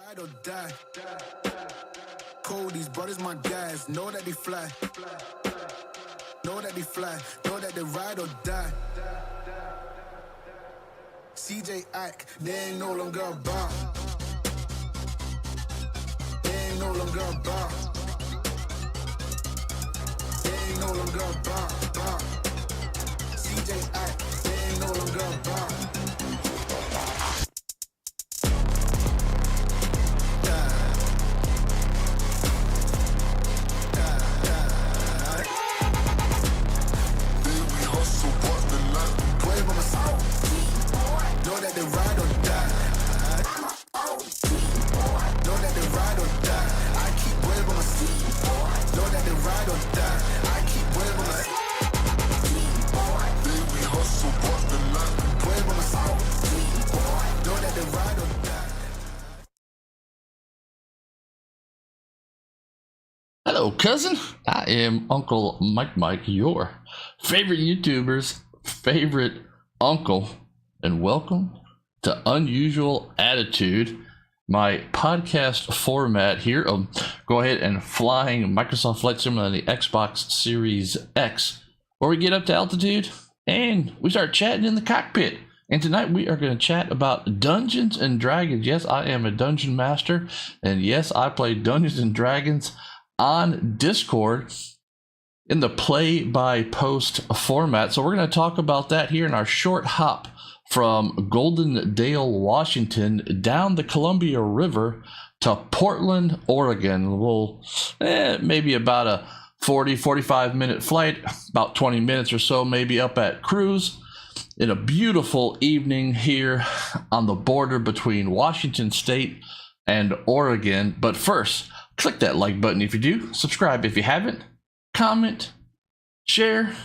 Ride or die. Cold, these brothers my guys. Know that they fly. Know that they fly. Know that they ride or die. CJ Ike, they ain't no longer about. They ain't no longer about. They ain't no longer about. CJ Ike, they ain't no longer about. Know that they ride or die. Know that they ride or die. I keep wave on my seat. Know that they ride or die. I keep wave on my seat. We hustle, but the life wave on my seat. Know that they ride or die. Hello, cousin. I am Uncle Mike, your favorite YouTuber's favorite uncle. And welcome to Unusual Attitude, my podcast format here of go ahead and flying Microsoft Flight Simulator on the Xbox Series X, where we get up to altitude and we start chatting in the cockpit. And tonight we are going to chat about Dungeons and Dragons. Yes, I am a dungeon master, and yes, I play Dungeons and Dragons on Discord in the play-by-post format. So we're going to talk about that here in our short hop from Golden Dale, Washington, down the Columbia River to Portland, Oregon. We'll maybe about a 45 minute flight, about 20 minutes or so, maybe up at cruise in a beautiful evening here on the border between Washington State and Oregon. But first, click that like button if you do, subscribe if you haven't, comment, share.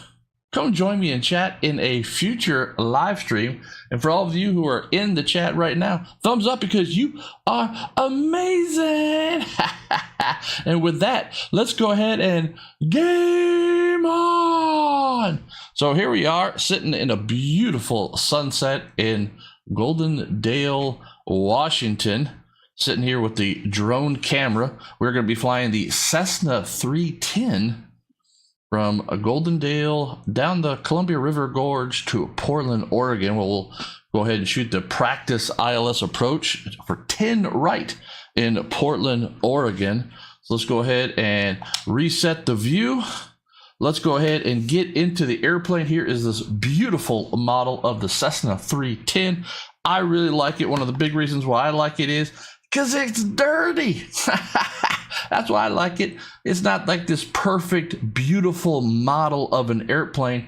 Come join me in chat in a future live stream. And for all of you who are in the chat right now, thumbs up because you are amazing. And with that, let's go ahead and game on. So here we are sitting in a beautiful sunset in Golden Dale, Washington. Sitting here with the drone camera. We're going to be flying the Cessna 310 from Golden Dale down the Columbia River Gorge to Portland, Oregon. We'll go ahead and shoot the practice ILS approach for 10 right in Portland, Oregon. So let's go ahead and reset the view. Let's go ahead and get into the airplane. Here is this beautiful model of the Cessna 310. I really like it. One of the big reasons why I like it is because it's dirty. That's why I like it. It's not like this perfect, beautiful model of an airplane.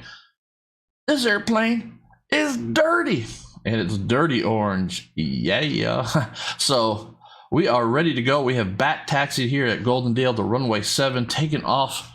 This airplane is dirty, and it's dirty orange. Yeah. So we are ready to go. We have bat taxied here at Golden Dale to runway 7, taking off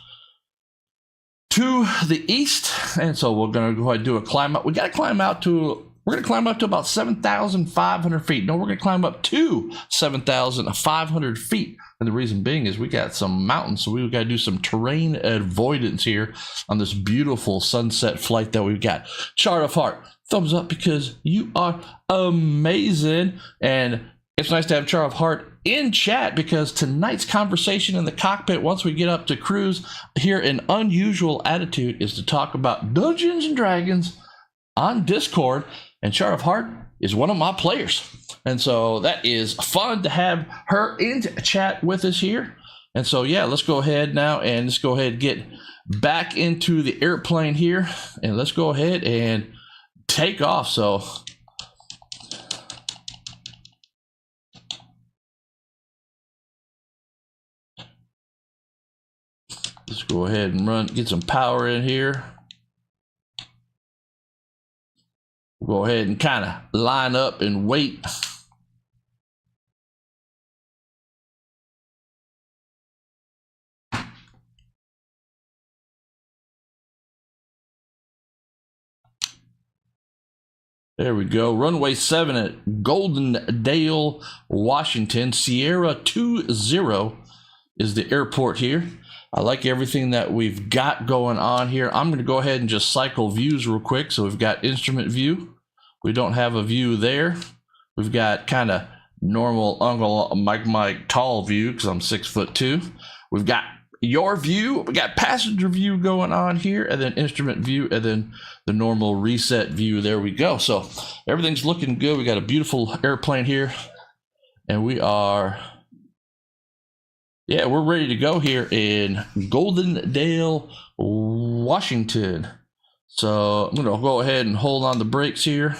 to the east. And so we're going to go ahead and do a climb up. We got to climb out to... We're going to climb up to about 7,500 feet. No, we're going to climb up to 7,500 feet. And the reason being is we got some mountains, so we've got to do some terrain avoidance here on this beautiful sunset flight that we've got. Chart of Heart, thumbs up because you are amazing. And it's nice to have Chart of Heart in chat because tonight's conversation in the cockpit, once we get up to cruise here in Unusual Attitude, is to talk about Dungeons and Dragons on Discord. And Chart of Heart is one of my players. And so that is fun to have her in chat with us here. And so, yeah, let's go ahead now and let's go ahead and get back into the airplane here. And let's go ahead and take off. So let's go ahead and get some power in here. Go ahead and kind of line up and wait. There we go. Runway 7 at Golden Dale, Washington. Sierra 20 is the airport here. I like everything that we've got going on here. I'm going to go ahead and just cycle views real quick. So we've got instrument view. We don't have a view there. We've got kind of normal Uncle Mike tall view because I'm 6'2". We've got your view, we got passenger view going on here, and then instrument view, and then the normal reset view. There we go. So everything's looking good. We got a beautiful airplane here, and we are, yeah, we're ready to go here in Goldendale, Washington. So I'm gonna go ahead and hold on the brakes here.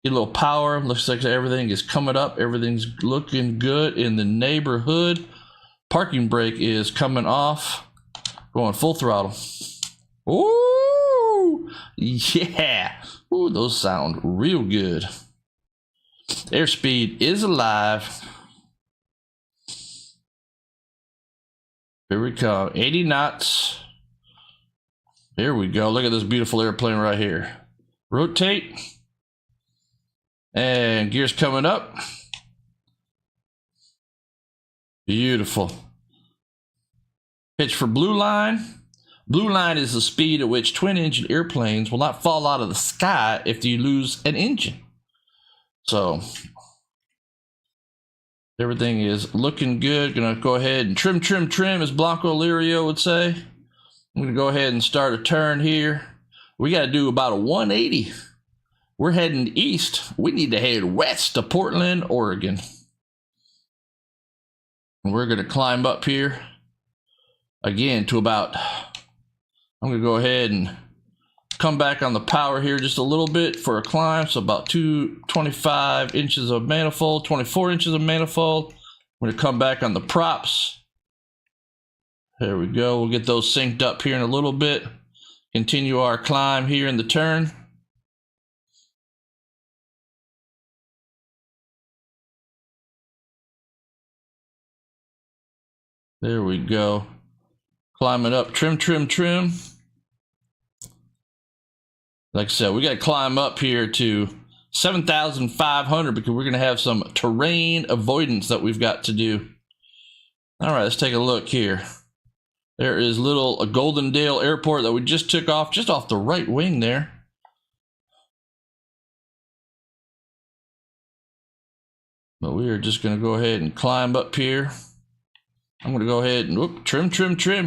Get a little power. Looks like everything is coming up. Everything's looking good in the neighborhood. Parking brake is coming off. Going full throttle. Ooh, yeah. Ooh, those sound real good. Airspeed is alive. Here we come. 80 knots. Here we go. Look at this beautiful airplane right here. Rotate. And gears coming up. Beautiful. Pitch for blue line. Blue line is the speed at which twin-engine airplanes will not fall out of the sky if you lose an engine. So everything is looking good. Gonna go ahead and trim, as Blanco Lirio would say. I'm gonna go ahead and start a turn here. We gotta do about a 180. We're heading east. We need to head west to Portland, Oregon. We're going to climb up here again to about, I'm going to go ahead and come back on the power here just a little bit for a climb. So about 25 inches of manifold, 24 inches of manifold. I'm going to come back on the props. There we go. We'll get those synced up here in a little bit. Continue our climb here in the turn. There we go. Climbing up, trim. Like I said, we got to climb up here to 7,500 because we're going to have some terrain avoidance that we've got to do. All right, let's take a look here. There is little Goldendale Airport that we just took off, just off the right wing there. But we are just going to go ahead and climb up here. I'm going to go ahead and whoop, trim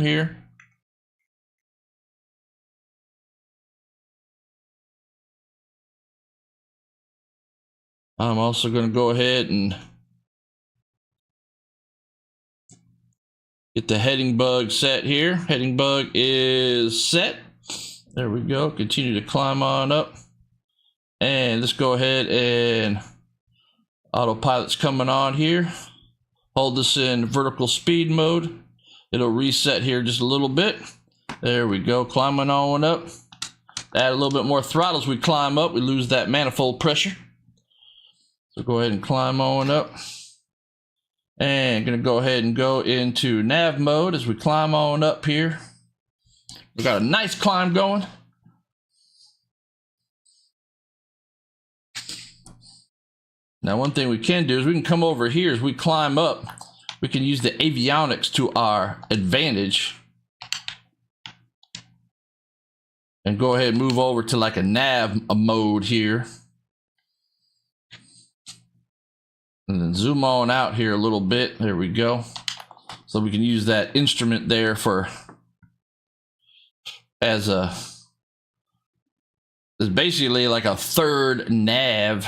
here. I'm also going to go ahead and get the heading bug set here. Heading bug is set. There we go. Continue to climb on up. And let's go ahead and autopilot's coming on here. Hold this in vertical speed mode. It'll reset here just a little bit. There we go, climbing on up. Add a little bit more throttle as we climb up. We lose that manifold pressure. So go ahead and climb on up. And gonna go ahead and go into nav mode as we climb on up here. We got a nice climb going. Now, one thing we can do is we can come over here as we climb up. We can use the avionics to our advantage. And go ahead and move over to like a nav mode here. And then zoom on out here a little bit. There we go. So we can use that instrument there for as basically like a third nav.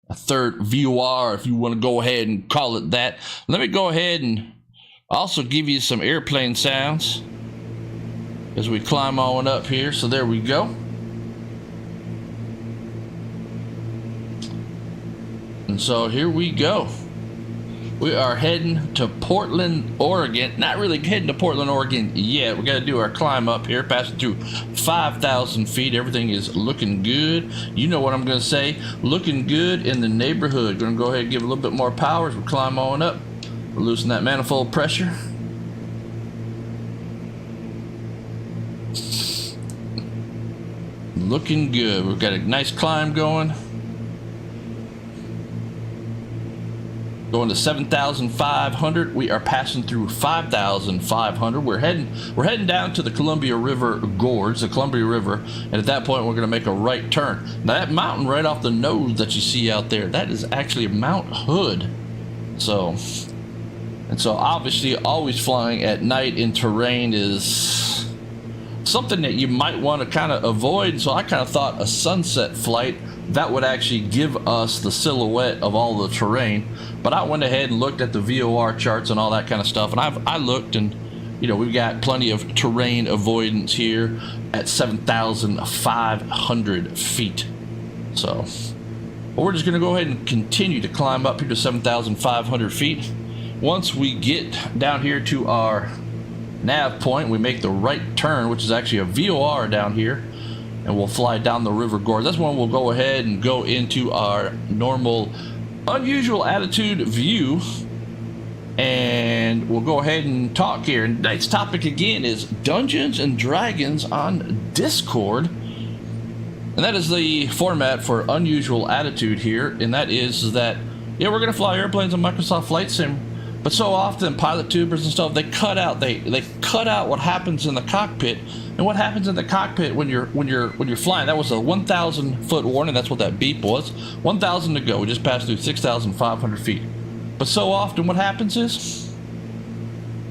A third VOR, if you want to go ahead and call it that. Let me go ahead and also give you some airplane sounds as we climb on up here. So there we go. And so here we go. We are heading to Portland, Oregon. Not really heading to Portland, Oregon yet. We got to do our climb up here, passing through 5,000 feet. Everything is looking good. You know what I'm going to say. Looking good in the neighborhood. Going to go ahead and give a little bit more power as we climb on up. We'll loosen that manifold pressure. Looking good. We've got a nice climb going. going to 7,500. We are passing through 5,500. We're heading down to the Columbia River Gorge, the Columbia River, and at that point we're going to make a right turn. Now that mountain right off the nose that you see out there, that is actually Mount Hood. So obviously always flying at night in terrain is something that you might want to kind of avoid. So I kind of thought a sunset flight that would actually give us the silhouette of all the terrain. But I went ahead and looked at the VOR charts and all that kind of stuff, and I looked, and you know, we've got plenty of terrain avoidance here at 7,500 feet. So we're just going to go ahead and continue to climb up here to 7,500 feet. Once we get down here to our nav point, we make the right turn, which is actually a VOR down here, and we'll fly down the river gorge. That's when we'll go ahead and go into our normal unusual attitude view, and we'll go ahead and talk here. And tonight's topic again is Dungeons and Dragons on Discord, and that is the format for unusual attitude here. And that is that, yeah, we're gonna fly airplanes on Microsoft Flight Sim, but so often pilot tubers and stuff, they cut out what happens in the cockpit. And what happens in the cockpit when you're flying? That was a 1,000 foot warning. That's what that beep was. 1,000 to go. We just passed through 6,500 feet. But so often what happens is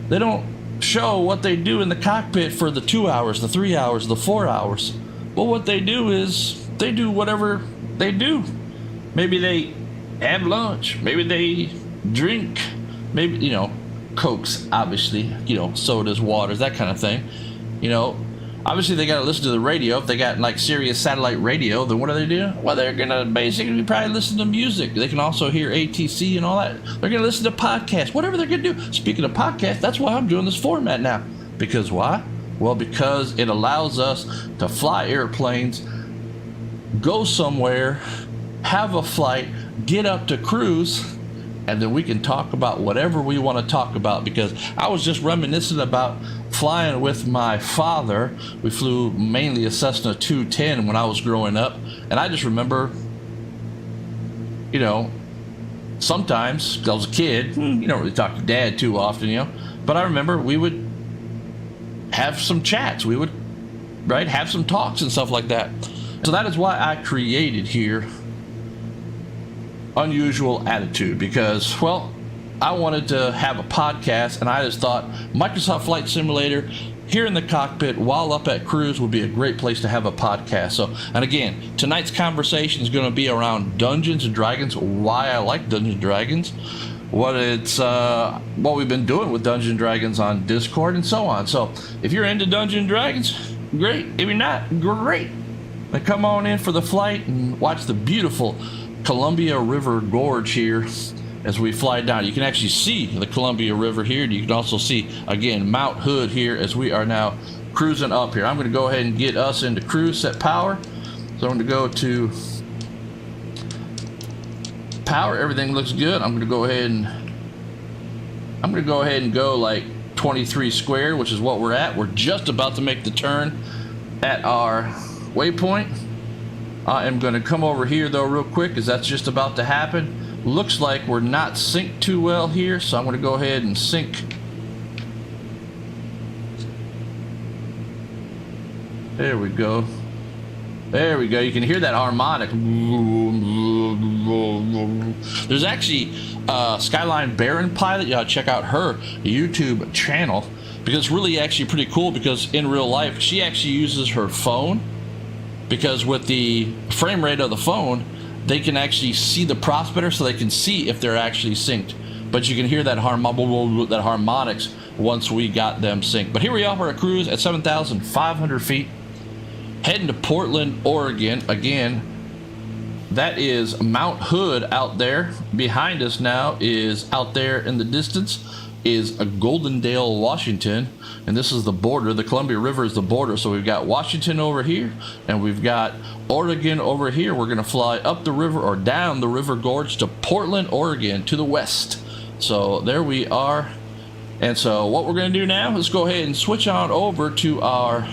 they don't show what they do in the cockpit for the 2 hours, the 3 hours, the 4 hours. But what they do is they do whatever they do. Maybe they have lunch. Maybe they drink. Maybe, you know, Cokes, obviously, you know, sodas, waters, that kind of thing. You know, obviously they got to listen to the radio. If they got like Sirius satellite radio, then what do they do? Well, they're going to basically probably listen to music. They can also hear ATC and all that. They're going to listen to podcasts, whatever they're going to do. Speaking of podcasts, that's why I'm doing this format now. Because why? Well, because it allows us to fly airplanes, go somewhere, have a flight, get up to cruise, and then we can talk about whatever we want to talk about. Because I was just reminiscing about flying with my father. We flew mainly a Cessna 210 when I was growing up, and I just remember, you know, sometimes, 'cause I was a kid, you don't really talk to dad too often, you know, but I remember we would have some chats. We would, right, have some talks and stuff like that. So that is why I created here Unusual Attitude, because, well, I wanted to have a podcast, and I just thought Microsoft Flight Simulator here in the cockpit while up at cruise would be a great place to have a podcast. So, and again, tonight's conversation is going to be around Dungeons and Dragons, why I like Dungeons and Dragons, what we've been doing with Dungeons and Dragons on Discord, and so on. So if you're into Dungeons and Dragons, great. If you're not, great. Then come on in for the flight and watch the beautiful Columbia River Gorge here as we fly down. You can actually see the Columbia River here, and you can also see, again, Mount Hood here as we are now cruising up here. I'm going to go ahead and get us into cruise, set power. So I'm going to go to power. Everything looks good. I'm going to go ahead and go like 23 squared, which is what we're at. We're just about to make the turn at our waypoint. I am going to come over here though real quick, because that's just about to happen. Looks like we're not synced too well here, so I'm going to go ahead and sync. There we go. There we go. You can hear that harmonic. There's actually Skyline Baron Pilot. You gotta check out her YouTube channel, because it's really actually pretty cool, because in real life she actually uses her phone, because with the frame rate of the phone they can actually see the prospector, so they can see if they're actually synced. But you can hear that harmonics once we got them synced. But here we are at a cruise at 7,500 feet, heading to Portland, Oregon. Again, that is Mount Hood out there. Behind us now is, out there in the distance, is a Goldendale, Washington, and this is the border. The Columbia River is the border, so we've got Washington over here, and we've got Oregon over here. We're going to fly up the river, or down the river gorge, to Portland, Oregon, to the west. So there we are. And so what we're going to do now is go ahead and switch on over to our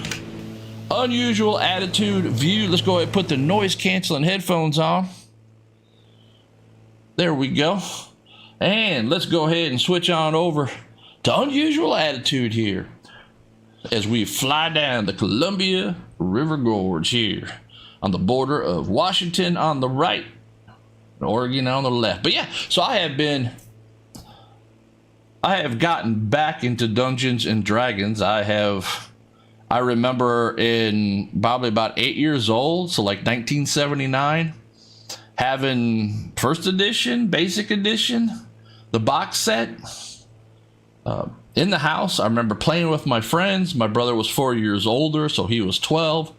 Unusual Attitude view. Let's go ahead and put the noise canceling headphones on. There we go. And let's go ahead and switch on over to Unusual Attitude here as we fly down the Columbia River Gorge here on the border of Washington on the right, Oregon on the left. But yeah, so I have gotten back into Dungeons and Dragons. I remember in probably about 8 years old, so like 1979, having first edition, basic edition, the box set in the house. I remember playing with my friends. My brother was 4 years older, so he was 12.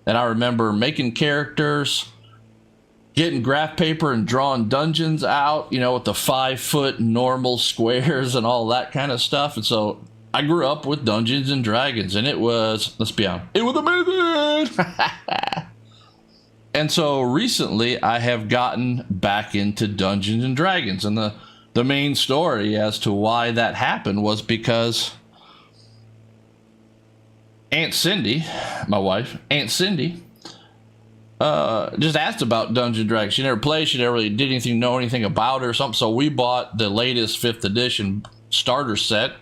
And I remember making characters, getting graph paper and drawing dungeons out, you know, with the 5-foot normal squares and all that kind of stuff. And so I grew up with Dungeons and Dragons, and it was, let's be honest, it was amazing. And so recently I have gotten back into Dungeons and Dragons, and the main story as to why that happened was because Aunt Cindy, my wife, Aunt Cindy, just asked about Dungeons and Dragons. She never played. She never really did anything, know anything about it or something. So we bought the latest 5th edition starter set,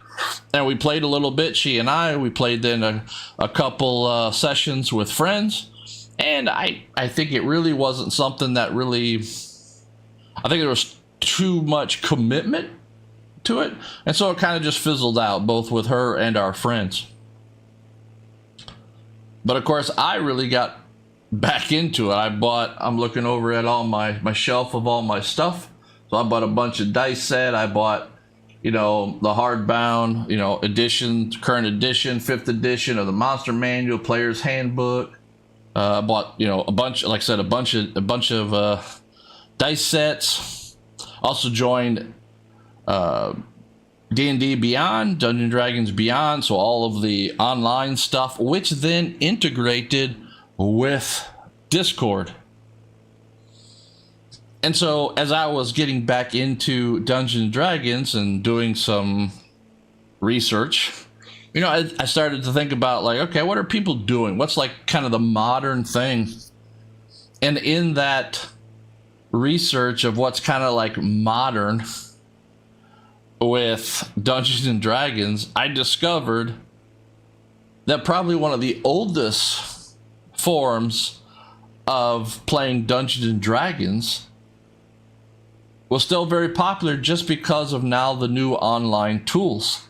and we played a little bit. She and we played then a couple sessions with friends. And I think it really wasn't something that really, I think there was too much commitment to it. And so it kind of just fizzled out, both with her and our friends. But of course, I really got back into it. I'm looking over at all my shelf of all my stuff. So I bought a bunch of dice set. I bought, you know, the hardbound, you know, edition, current edition, 5th edition of the Monster Manual, Player's Handbook. I bought, you know, a bunch, like I said, a bunch of dice sets. Also joined D&D Beyond, Dungeons & Dragons Beyond, so all of the online stuff, which then integrated with Discord. And so as I was getting back into Dungeons & Dragons and doing some research, you know, I started to think about, like, okay, what are people doing? What's like kind of the modern thing? And in that research of what's kind of like modern with Dungeons and Dragons, I discovered that probably one of the oldest forms of playing Dungeons and Dragons was still very popular just because of now the new online tools.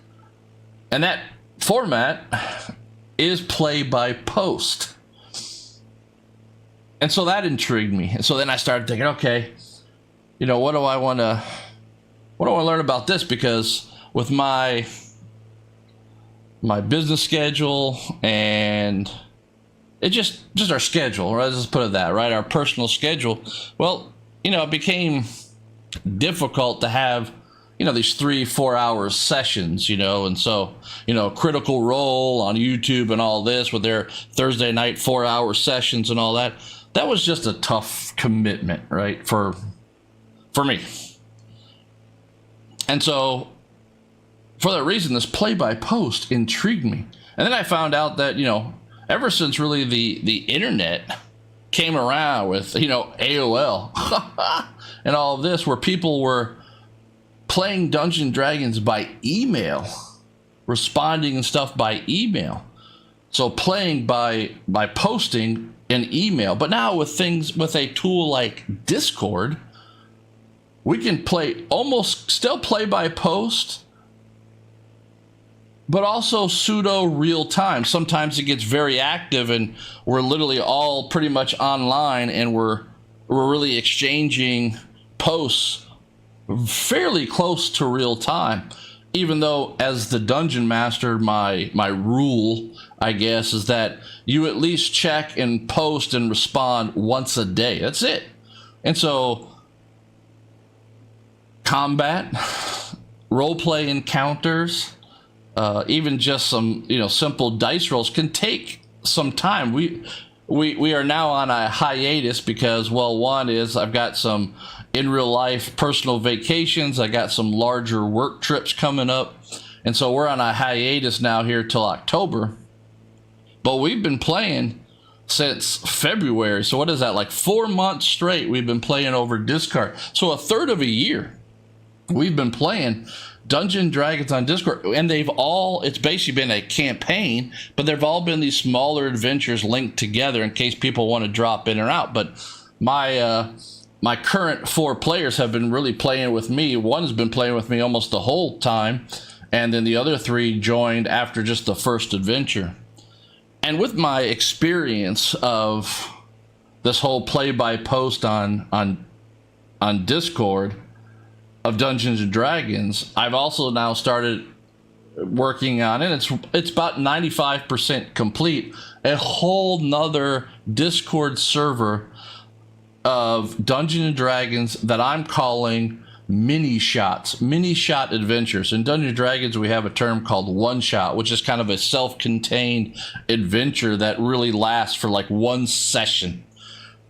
And that format is play by post. And so that intrigued me. And so then I started thinking, okay, you know, what do I want to learn about this? Because with my business schedule and it just our schedule, right? Let's just put it that, right? Our personal schedule. Well, you know, it became difficult to have, you know, these 3-4 hour sessions, you know, and so, you know, Critical Role on YouTube and all this with their Thursday night 4-hour sessions and all that. That was just a tough commitment, right? For me. And so for that reason, this play-by-post intrigued me. And then I found out that, you know, ever since really the internet came around with, you know, AOL and all of this, where people were playing Dungeons & Dragons by email, responding and stuff by email. So playing by posting an email. But now with a tool like Discord, we can still play by post, but also pseudo real time. Sometimes it gets very active and we're literally all pretty much online and we're really exchanging posts fairly close to real time. Even though as the dungeon master, my rule, I guess, is that you at least check and post and respond once a day. That's it. And so combat, roleplay encounters, even just some, you know, simple dice rolls can take some time. We are now on a hiatus because, well, one is I've got some in real life personal vacations. I got some larger work trips coming up. And so we're on a hiatus now here till October. But we've been playing since February. So what is that? Like 4 months straight we've been playing over Discord. So a third of a year. we've been playing Dungeons & Dragons on Discord, and it's basically been a campaign, but they've all been these smaller adventures linked together in case people want to drop in or out. But my current 4 players have been really playing with me. One's been playing with me almost the whole time, and then the other 3 joined after just the first adventure. And with my experience of this whole play-by-post on Discord of Dungeons & Dragons, I've also now started working on it. It's about 95% complete. A whole nother Discord server of Dungeons & Dragons that I'm calling mini shot adventures. In Dungeons & Dragons, we have a term called one shot, which is kind of a self-contained adventure that really lasts for like one session.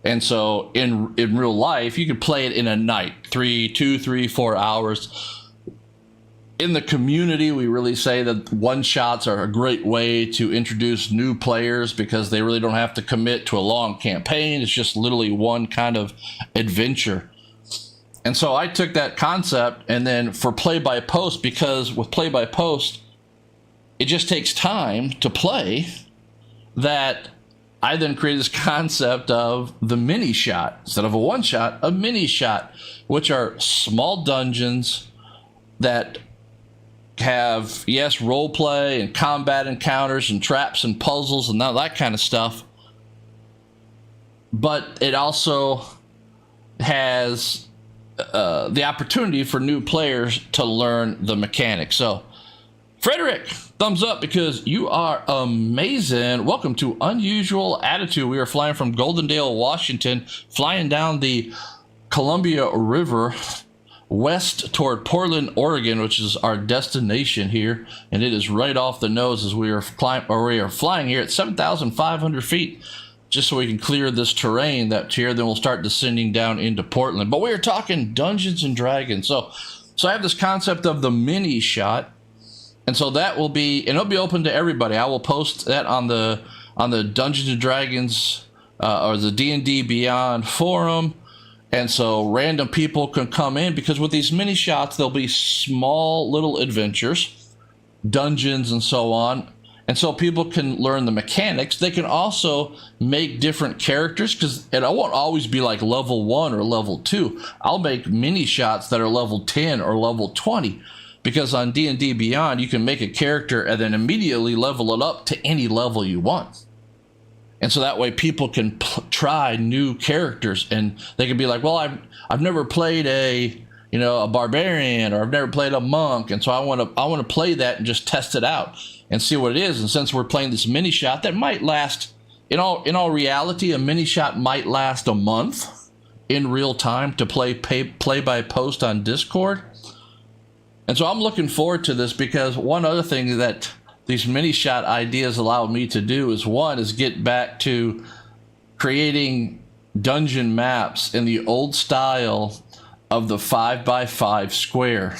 And so in real life, you could play it in a night, 2, 3, 4 hours. In the community, we really say that one shots are a great way to introduce new players because they really don't have to commit to a long campaign. It's just literally one kind of adventure. And so I took that concept, and then for play-by-post, because with play-by-post, it just takes time to play, that I then created this concept of the mini shot. Instead of a one shot, a mini shot, which are small dungeons that have, yes, role play and combat encounters and traps and puzzles and all that kind of stuff. But it also has the opportunity for new players to learn the mechanics. So, Frederick, thumbs up because you are amazing. Welcome to Unusual Attitude. We are flying from Goldendale, Washington, flying down the Columbia River west toward Portland, Oregon, which is our destination here, and it is right off the nose as we are flying here at 7,500 feet, just so we can clear this terrain that's here. Then we'll start descending down into Portland. But we are talking Dungeons and Dragons. So I have this concept of the mini shot, and so that will be, and it'll be open to everybody. I will post that on the Dungeons and Dragons or the D&D Beyond forum. And so random people can come in, because with these mini shots, there'll be small little adventures, dungeons, and so on. And so people can learn the mechanics. They can also make different characters, because it won't always be like level 1 or level 2. I'll make mini shots that are level 10 or level 20, because on D&D Beyond, you can make a character and then immediately level it up to any level you want. And so that way people can try new characters, and they can be like, well, I've never played a barbarian, or I've never played a monk, and so I want to play that and just test it out and see what it is. And since we're playing this mini shot that might last, in all reality, a mini shot might last a month in real time to play by post on Discord. And so I'm looking forward to this, because one other thing that these mini shot ideas allow me to do is get back to creating dungeon maps in the old style of the 5x5 square.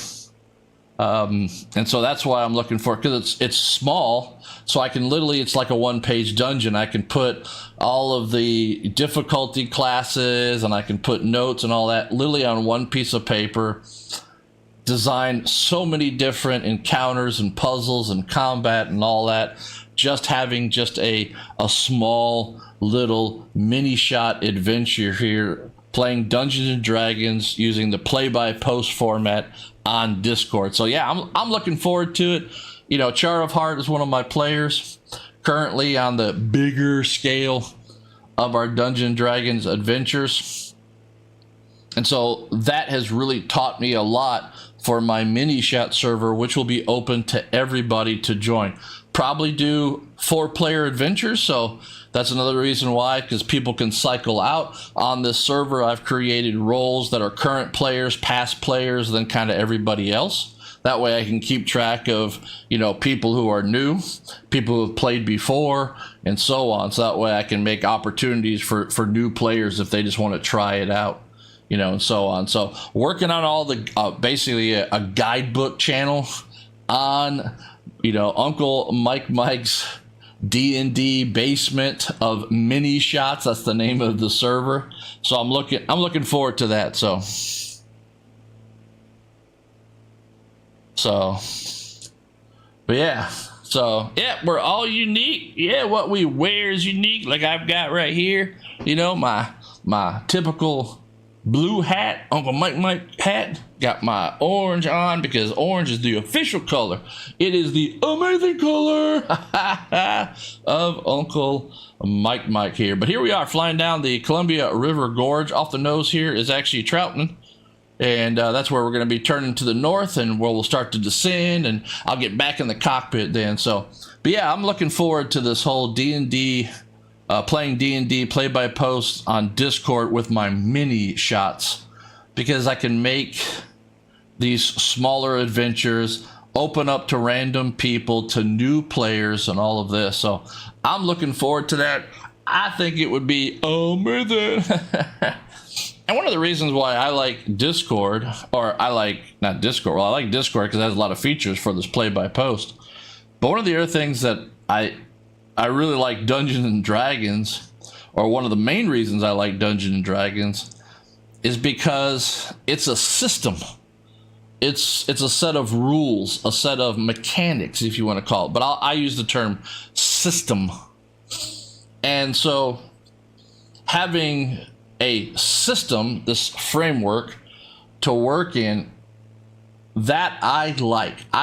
And so that's why I'm looking for it, because it's small, so I can literally, it's like a one-page dungeon. I can put all of the difficulty classes, and I can put notes and all that literally on one piece of paper. Design so many different encounters and puzzles and combat and all that, just having just a small little mini shot adventure here, playing Dungeons and Dragons using the play-by-post format on Discord. So yeah, I'm looking forward to it. Char of Heart is one of my players currently on the bigger scale of our Dungeons and Dragons adventures, and so that has really taught me a lot for my mini shot server, which will be open to everybody to join. Probably do 4-player adventures, so that's another reason why, because people can cycle out on this server. I've created roles that are current players, past players, then kind of everybody else. That way I can keep track of, people who are new, people who have played before, and so on. So that way I can make opportunities for new players if they just want to try it out. And so on. So working on all the basically a guidebook channel on Uncle Mike's D&D basement of mini shots. That's the name of the server. So I'm looking forward to that. So So, but yeah. So, yeah, we're all unique. Yeah, what we wear is unique. Like I've got right here, you know, my typical blue hat, Uncle Mike hat. Got my orange on because orange is the official color. It is the amazing color of Uncle Mike here. But here we are flying down the Columbia River Gorge. Off the nose here is actually Troutman. And that's where we're going to be turning to the north, and where we'll start to descend, and I'll get back in the cockpit then. So, but yeah, I'm looking forward to this whole D&D, playing D&D play-by-post on Discord with my mini shots, because I can make these smaller adventures open up to random people, to new players, and all of this. So I'm looking forward to that. I think it would be amazing. And one of the reasons why I like Discord, or I like, not Discord, well, I like Discord because it has a lot of features for this play-by-post. But one of the other things that I really like Dungeons and Dragons, or one of the main reasons I like Dungeons and Dragons, is because it's a system. It's a set of rules, a set of mechanics, if you want to call it. But I use the term system. And so having a system, this framework to work in, that I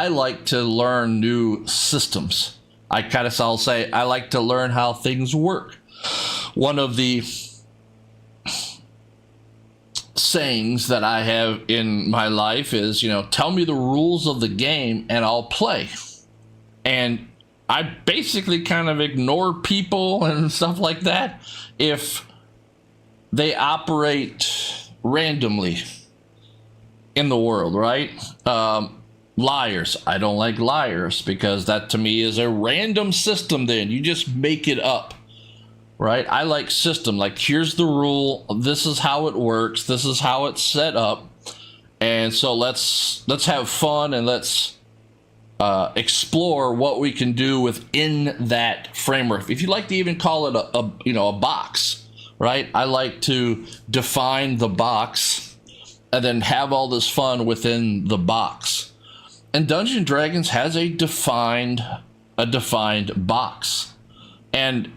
like to learn new systems. I'll say I like to learn how things work. One of the sayings that I have in my life is, tell me the rules of the game and I'll play. And I basically kind of ignore people and stuff like that if they operate randomly in the world, right? Liars. I don't like liars, because that to me is a random system. Then you just make it up, right? I like system. Like, here's the rule. This is how it works. This is how it's set up. And so let's have fun, and let's explore what we can do within that framework. If you like to even call it a box. Right? I like to define the box and then have all this fun within the box. And Dungeons & Dragons has a defined box. And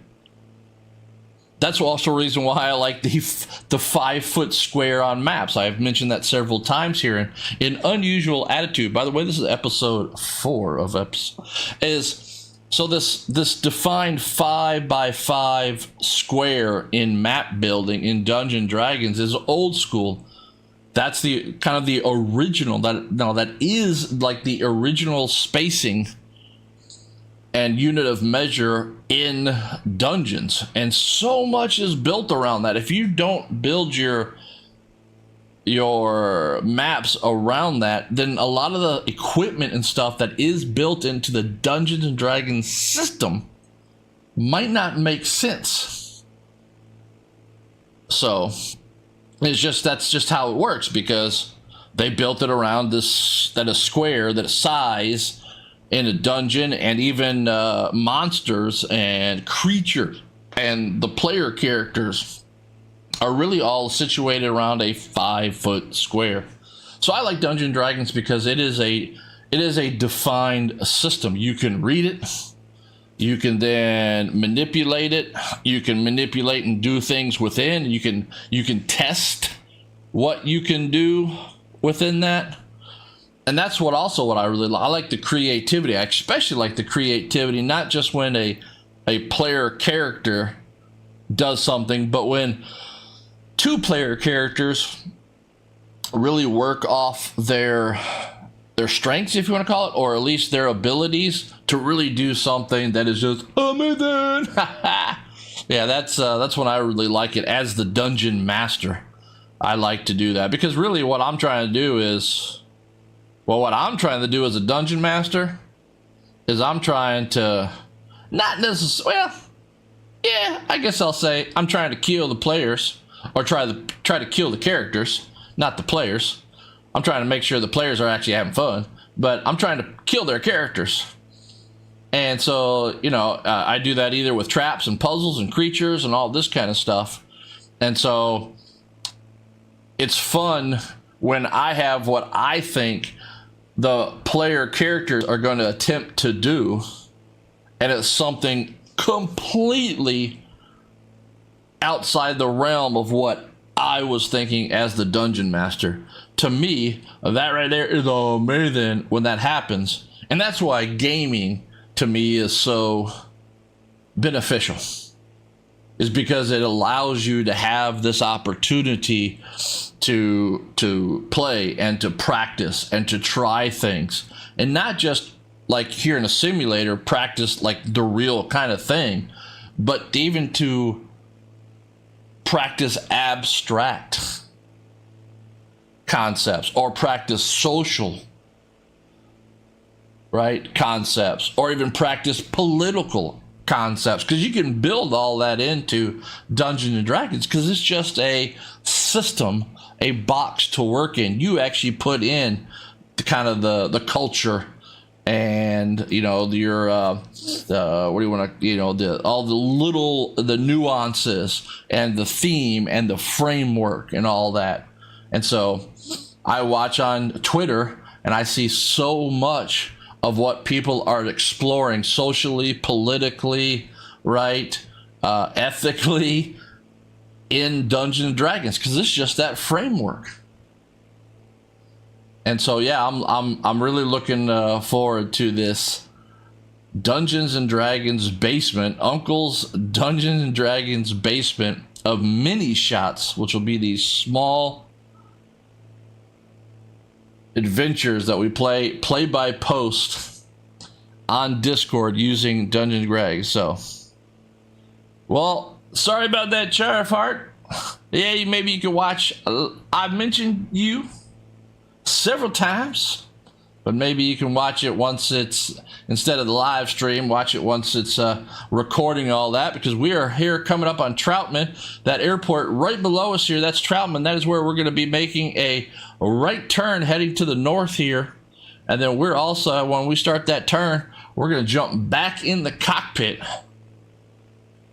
that's also a reason why I like the 5-foot square on maps. I've mentioned that several times here in Unusual Attitude. By the way, this is episode 4 of So this defined 5x5 square in map building in Dungeons & Dragons is old school. That's the kind of the original. That is like the original spacing and unit of measure in Dungeons, and so much is built around that. If you don't build your maps around that, then a lot of the equipment and stuff that is built into the Dungeons and Dragons system might not make sense. So that's just how it works, because they built it around a square, that size in a dungeon, and even monsters and creatures and the player characters are really all situated around a 5-foot square. So I like Dungeons & Dragons because it is a defined system. You can read it. You can then manipulate it. You can manipulate and do things within. You can test what you can do within that. And that's what I really like. I like the creativity. I especially like the creativity, not just when a player character does something, but when 2 player characters really work off their strengths, if you want to call it, or at least their abilities to really do something that is just amazing. Yeah, that's when I really like it as the dungeon master. I like to do that because really what I'm trying to do as a dungeon master is I'm trying to not necessarily, well, yeah, I guess I'll say I'm trying to kill the players, or try to kill the characters, not the players. I'm trying to make sure the players are actually having fun, but I'm trying to kill their characters. And so, I do that either with traps and puzzles and creatures and all this kind of stuff. And so it's fun when I have what I think the player characters are going to attempt to do, and it's something completely outside the realm of what I was thinking as the dungeon master. To me, that right there is amazing when that happens, and that's why gaming to me is so beneficial, is because it allows you to have this opportunity to play and to practice and to try things, and not just like here in a simulator practice like the real kind of thing, but even to practice abstract concepts or practice social, right, concepts, or even practice political concepts, because you can build all that into Dungeons and Dragons, because it's just a system, a box to work in. You actually put in the kind of the culture and, you know, your what do you want to, you know, all the nuances and the theme and the framework and all that. And so I watch on Twitter and I see so much of what people are exploring socially, politically, right, ethically in Dungeons and Dragons, because it's just that framework. And so yeah, I'm really looking forward to this Dungeons and Dragons basement, Uncle's Dungeons and Dragons basement of mini shots, which will be these small adventures that we play by post on Discord using Dungeons and Dragons. So, well, sorry about that, Charfart. Yeah, maybe you can watch. I've mentioned you several times, but maybe you can watch it once it's, instead of the live stream, watch it once it's recording all that, because we are here coming up on Troutman, that airport right below us here. That's Troutman. That is where we're going to be making a right turn heading to the north here. And then we're also, when we start that turn, we're going to jump back in the cockpit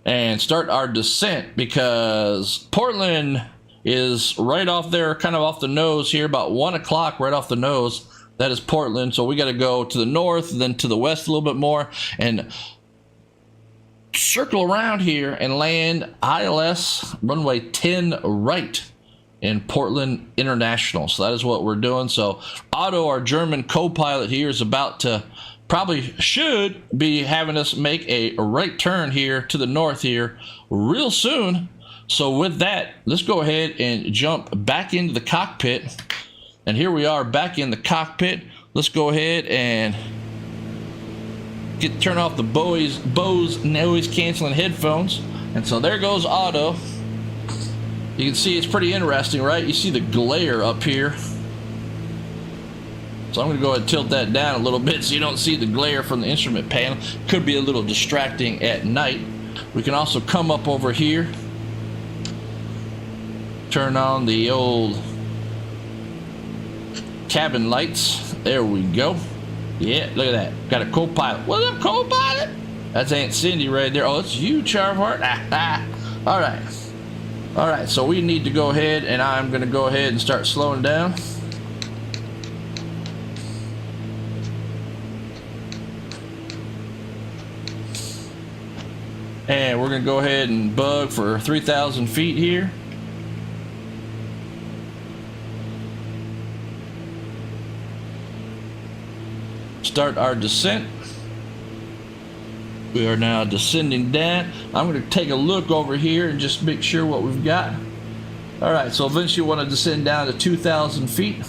and start our descent, because Portland is right off there, kind of off the nose here, about 1 o'clock right off the nose. That is Portland. So we got to go to the north, then to the west a little bit more, and circle around here and land ILS runway 10 right in Portland International. So that is what we're doing. So Otto, our German co-pilot here, is about to, probably should be having us make a right turn here to the north here real soon. So with that, let's go ahead and jump back into the cockpit. And here we are back in the cockpit. Let's go ahead and turn off the Bose noise canceling headphones. And so there goes Otto. You can see it's pretty interesting, right? You see the glare up here. So I'm going to go ahead and tilt that down a little bit so you don't see the glare from the instrument panel. Could be a little distracting at night. We can also come up over here, turn on the old cabin lights. There we go. Yeah, look at that. Got a co-pilot. What's up, co-pilot? That's Aunt Cindy right there. Oh, it's you, Charfart. All right. All right, so we need to go ahead, and I'm going to go ahead and start slowing down. And we're going to go ahead and bug for 3,000 feet here. Start our descent. We are now descending down. I'm going to take a look over here and just make sure what we've got. All right, so eventually you want to descend down to 2,000 feet.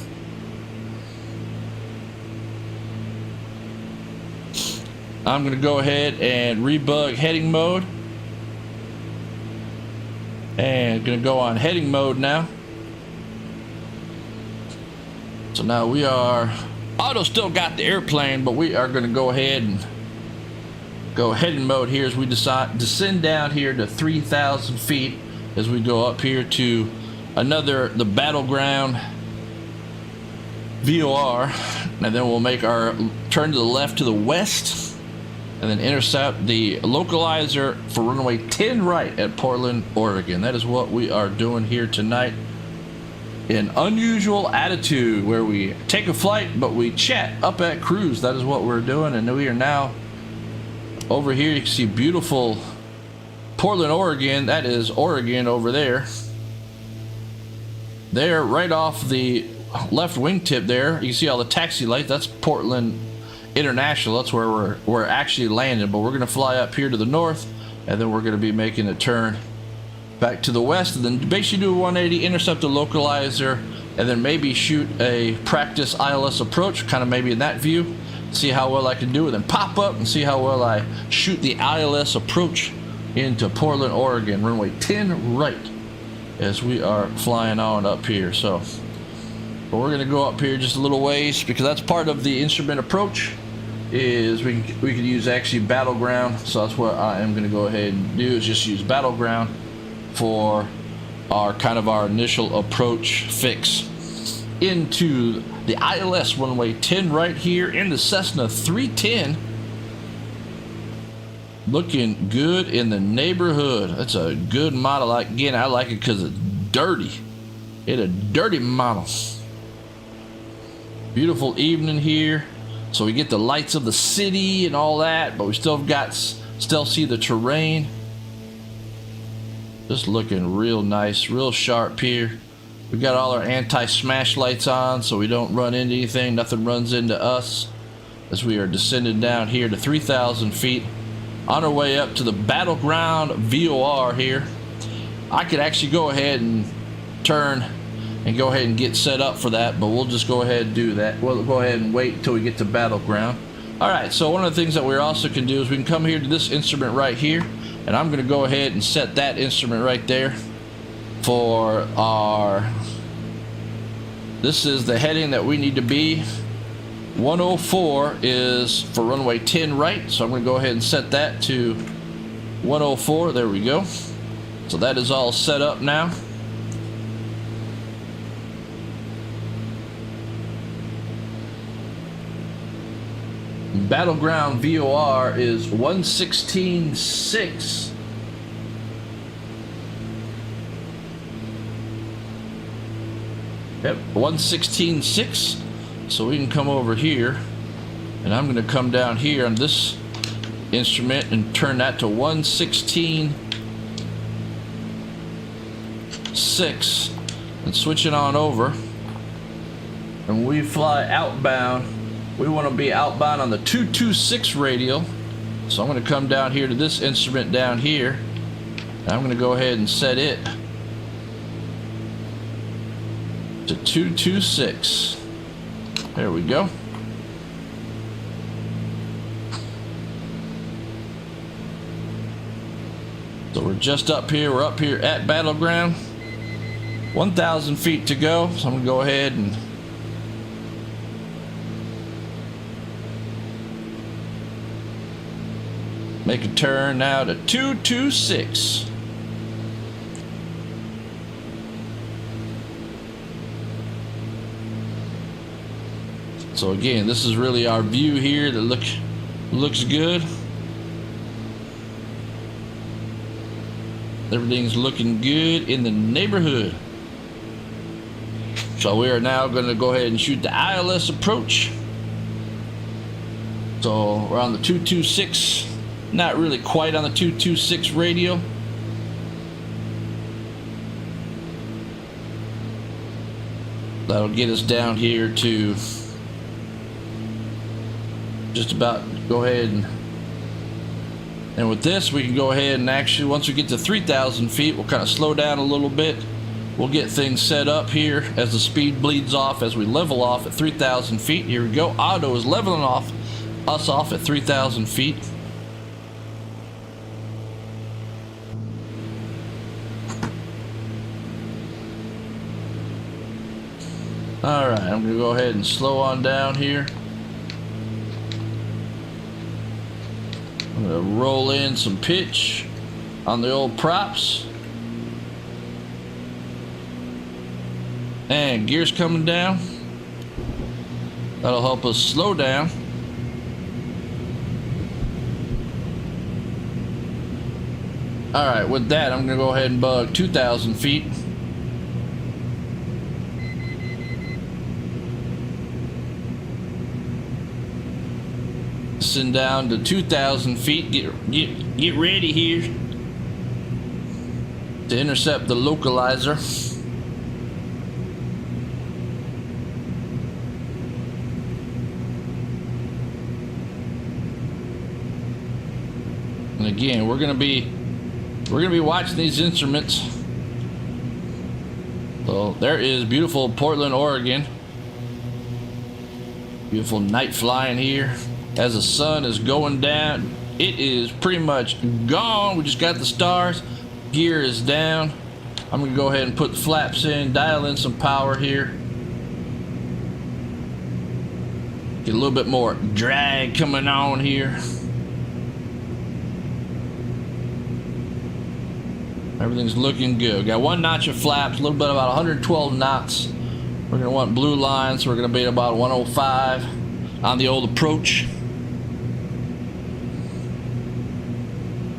I'm going to go ahead and rebug heading mode. And going to go on heading mode now. So now we are, Otto still got the airplane, but we are going to go ahead and go heading mode here as we descend down here to 3,000 feet as we go up here to the battleground VOR, and then we'll make our turn to the left to the west and then intercept the localizer for runway 10 right at Portland, Oregon. That is what we are doing here tonight. an unusual attitude where we take a flight but we chat up at cruise. That is what we're doing, and we are now over here. You can see beautiful Portland, Oregon. That is Oregon over there. There, right off the left wingtip there, you can see all the taxi lights. That's Portland International. That's where we're actually landing, but we're going to fly up here to the north, and then we're going to be making a turn back to the west, and then basically do a 180, intercept the localizer, and then maybe shoot a practice ILS approach, kind of maybe in that view, see how well I can do it, then pop up and see how well I shoot the ILS approach into Portland, Oregon, runway 10 right, as we are flying on up here. So, but we're gonna go up here just a little ways, because that's part of the instrument approach, is we could use actually battleground. So that's what I am gonna go ahead and do, is just use battleground for our initial approach fix into the ILS runway 10 right here in the Cessna 310. Looking good in the neighborhood. That's a good model. Again, I like it because it's dirty. It's a dirty model. Beautiful evening here. So we get the lights of the city and all that, but we still see the terrain. Just looking real nice, real sharp here. We got all our anti-smash lights on so we don't run into anything, nothing runs into us, as we are descending down here to 3,000 feet on our way up to the battleground VOR here. I could actually go ahead and turn and go ahead and get set up for that, but we'll just go ahead and do that. We'll go ahead and wait until we get to battleground. Alright, so one of the things that we also can do is we can come here to this instrument right here, and I'm going to go ahead and set that instrument right there for our, this is the heading that we need to be. 104 is for runway 10 right, so I'm going to go ahead and set that to 104. There we go. So that is all set up now. Battleground VOR is 116.6. Yep, 116.6. So we can come over here, and I'm going to come down here on this instrument and turn that to 116.6 and switch it on over. And when we fly outbound, we want to be outbound on the 226 radial. So I'm going to come down here to this instrument down here, and I'm going to go ahead and set it to 226. There we go. So we're just up here. We're up here at battleground. 1,000 feet to go. So I'm going to go ahead and make a turn now to 226. So again, this is really our view here that looks good. Everything's looking good in the neighborhood. So we are now going to go ahead and shoot the ILS approach. So we're on the 226, not really quite on the 226 radial. That'll get us down here to just about go ahead and with this we can go ahead and actually, once we get to 3,000 feet, we'll kind of slow down a little bit. We'll get things set up here as the speed bleeds off, as we level off at 3,000 feet. Here we go. Auto is leveling us off at 3,000 feet. Alright, I'm going to go ahead and slow on down here. I'm going to roll in some pitch on the old props. And gears coming down. That'll help us slow down. Alright, with that, I'm going to go ahead and bug 2,000 feet. descend down to 2,000 feet. Get ready here to intercept the localizer. And again, we're gonna be watching these instruments. So there is beautiful Portland, Oregon. Beautiful night flying here as the sun is going down. It is pretty much gone. We just got the stars. Gear is down. I'm gonna go ahead and put the flaps in, dial in some power here. Get a little bit more drag coming on here. Everything's looking good. Got 1 notch of flaps, a little bit about 112 knots. We're going to want blue lines, so we're going to be at about 105 on the old approach.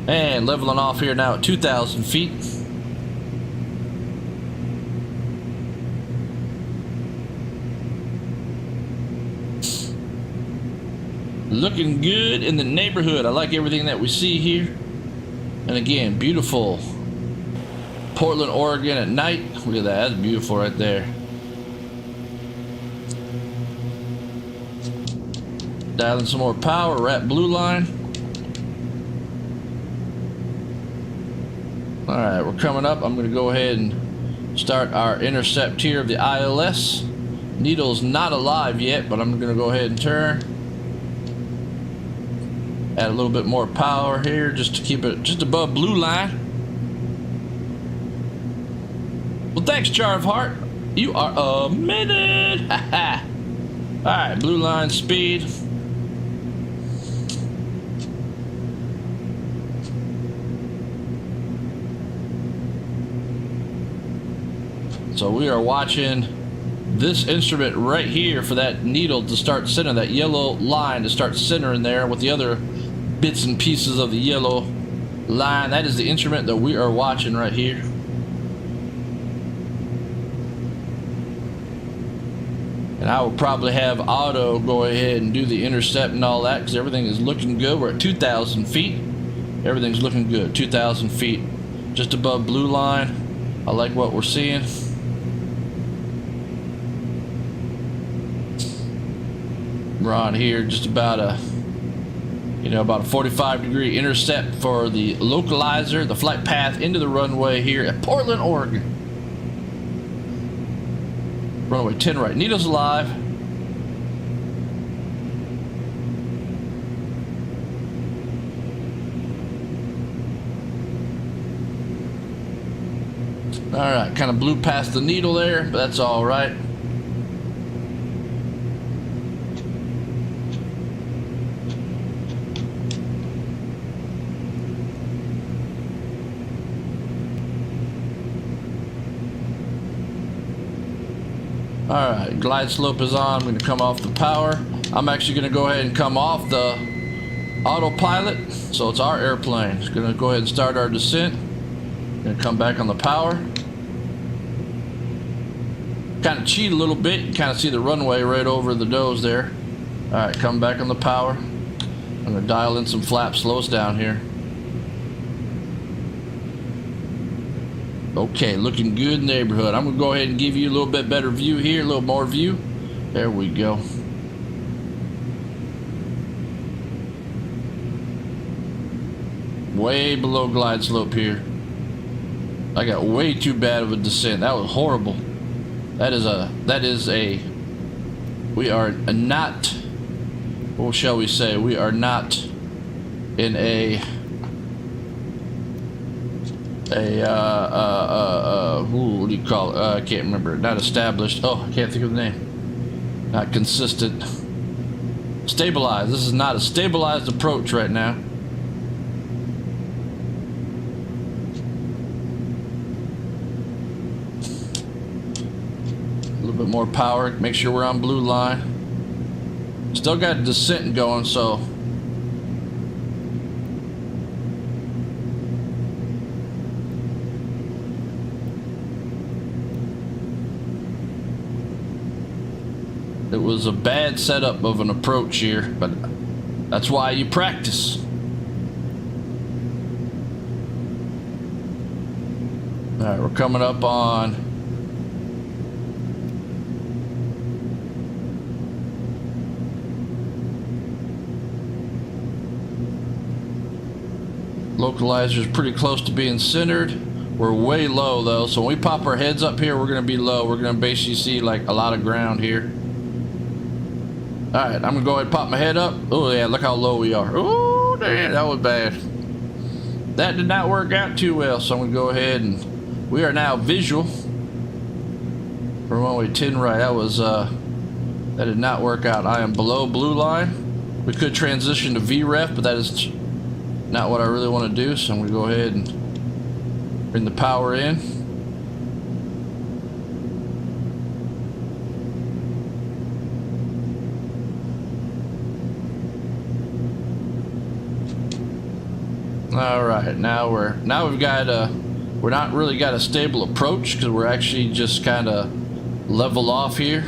And leveling off here now at 2,000 feet. Looking good in the neighborhood. I like everything that we see here. And again, beautiful Portland, Oregon at night. Look at that. That's beautiful right there. Dialing some more power. We're at blue line. Alright, we're coming up. I'm going to go ahead and start our intercept here of the ILS. Needle's not alive yet, but I'm going to go ahead and turn. Add a little bit more power here just to keep it just above blue line. Well, thanks, Jar of Heart. You are a minute. Alright, blue line speed. So we are watching this instrument right here for that needle to start centering, that yellow line to start centering there with the other bits and pieces of the yellow line. That is the instrument that we are watching right here. And I will probably have Auto go ahead and do the intercept and all that because everything is looking good. We're at 2,000 feet. Everything's looking good. 2,000 feet. Just above blue line. I like what we're seeing. We're on here just about a, about a 45-degree intercept for the localizer, the flight path into the runway here at Portland, Oregon. Runway 10 right. Needle's alive. Alright, kind of blew past the needle there, but that's alright. Alright, glide slope is on. I'm going to come off the power. I'm actually going to go ahead and come off the autopilot. So it's our airplane. It's going to go ahead and start our descent. Going to come back on the power. Kind of cheat a little bit. You kind of see the runway right over the nose there. Alright, come back on the power. I'm going to dial in some flaps, slow us down here. Okay, looking good neighborhood. I'm gonna go ahead and give you a little bit better view here, a little more view. There we go. Way below glide slope here. I got way too bad of a descent. That was horrible. That is a, we are not, what shall we say? We are not in a what do you call it? I can't remember. Not established. Oh, I can't think of the name. Not consistent. Stabilized. This is not a stabilized approach right now. A little bit more power. Make sure we're on blue line. Still got descent going, so it was a bad setup of an approach here, but That's why you practice. All right, we're coming up on localizer is pretty close to being centered. We're way low though, so when we pop our heads up here, we're gonna be low. We're gonna basically see like a lot of ground here. All right, I'm gonna go ahead and pop my head up. Oh yeah, look how low we are. Oh damn, that was bad. That did not work out too well, so I'm gonna go ahead and we are now visual. For runway 10 right, that did not work out. I am below blue line. We could transition to VREF, but that is not what I really want to do, so I'm gonna go ahead and bring the power in. All right, now we've got we're not really got a stable approach because we're actually just kind of level off here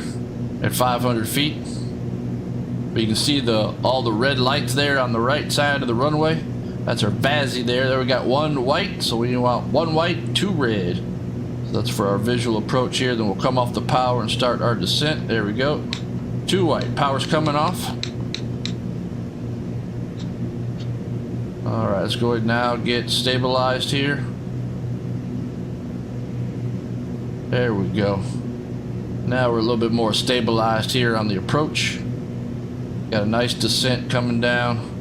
at 500 feet. But you can see all the red lights there on the right side of the runway. That's our VASI there. There we got one white, so we want one white, two red. So that's for our visual approach here. Then we'll come off the power and start our descent. There we go. Two white. Power's coming off. All right, let's go ahead now get stabilized here. There we go. Now we're a little bit more stabilized here on the approach. Got a nice descent coming down.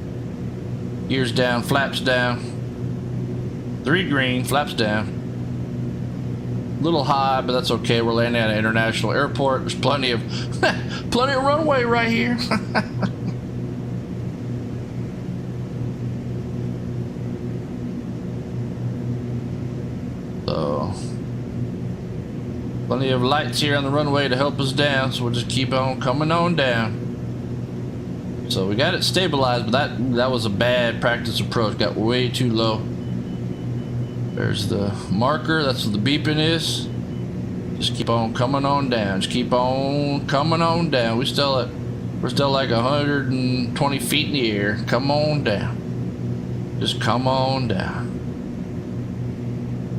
Gears down, flaps down. 3 green, flaps down. A little high, but that's okay. We're landing at an international airport. There's plenty of runway right here. So plenty of lights here on the runway to help us down, so we'll just keep on coming on down. So we got it stabilized, but that was a bad practice approach. Got way too low. There's the marker. That's what the beeping is. Just keep on coming on down. Just keep on coming on down. We're still like 120 feet in the air. Come on down. Just come on down.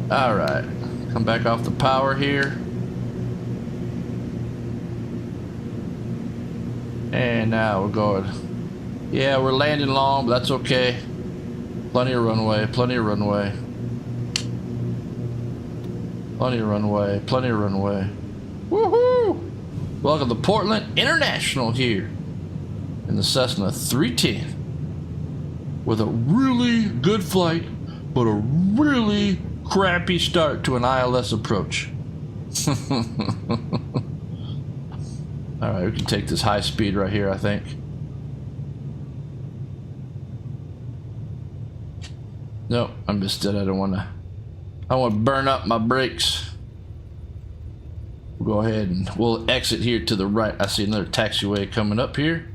All right. Come back off the power here. And now we're going. Yeah, we're landing long, but that's okay. Plenty of runway, plenty of runway. Plenty of runway, plenty of runway. Woohoo! Welcome to Portland International here in the Cessna 310 with a really good flight, but a really crappy start to an ILS approach. All right, we can take this high speed right here, I think. Nope, I missed it. I don't want to burn up my brakes. We'll go ahead and we'll exit here to the right. I see another taxiway coming up here.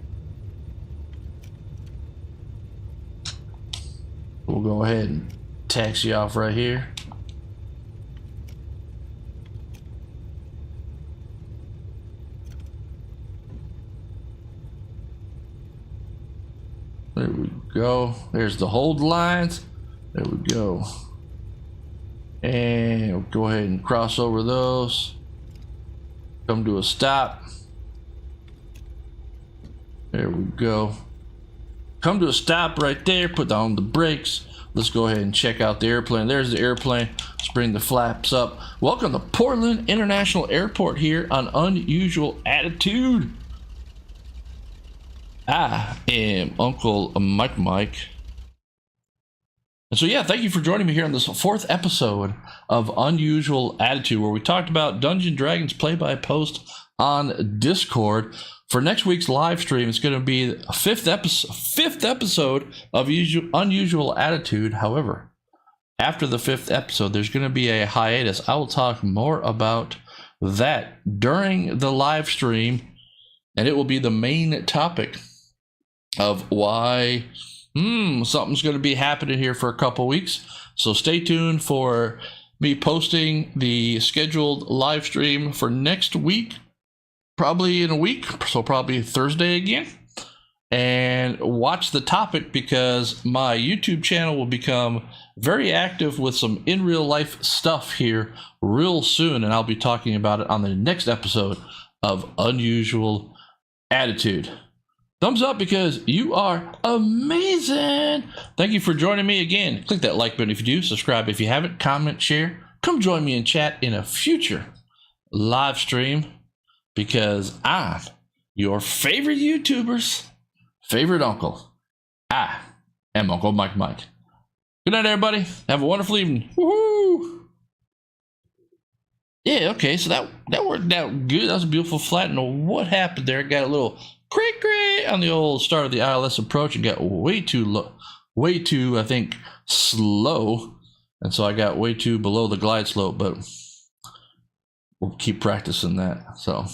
We'll go ahead and taxi off right here. There we go. There's the hold lines. There we go. And we'll go ahead and cross over those. Come to a stop. There we go. Come to a stop right there. Put on the brakes. Let's go ahead and check out the airplane. There's the airplane. Let's bring the flaps up. Welcome to Portland International Airport here on Unusual Attitude. I am Uncle Mike. And so, yeah, thank you for joining me here on this 4th episode of Unusual Attitude, where we talked about Dungeons & Dragons play-by-post on Discord. For next week's live stream, it's going to be a 5th episode of Unusual Attitude. However, after the 5th episode, there's going to be a hiatus. I will talk more about that during the live stream, and it will be the main topic of why something's going to be happening here for a couple weeks. So stay tuned for me posting the scheduled live stream for next week, probably in a week, so probably Thursday again. and watch the topic, because my YouTube channel will become very active with some in real life stuff here real soon, and I'll be talking about it on the next episode of Unusual Attitude. Thumbs up because you are amazing. Thank you for joining me again. Click that like button if you do, subscribe if you haven't, comment, share. Come join me in chat in a future live stream, because I'm your favorite YouTuber's favorite uncle. I am Uncle Mike. Good night, everybody. Have a wonderful evening. Woohoo! Yeah, okay, so that worked out good. That was a beautiful flight. I don't know what happened there. Got a little cray on the old start of the ILS approach and got way too low, way too, I think, slow. And so I got way too below the glide slope, but we'll keep practicing that. So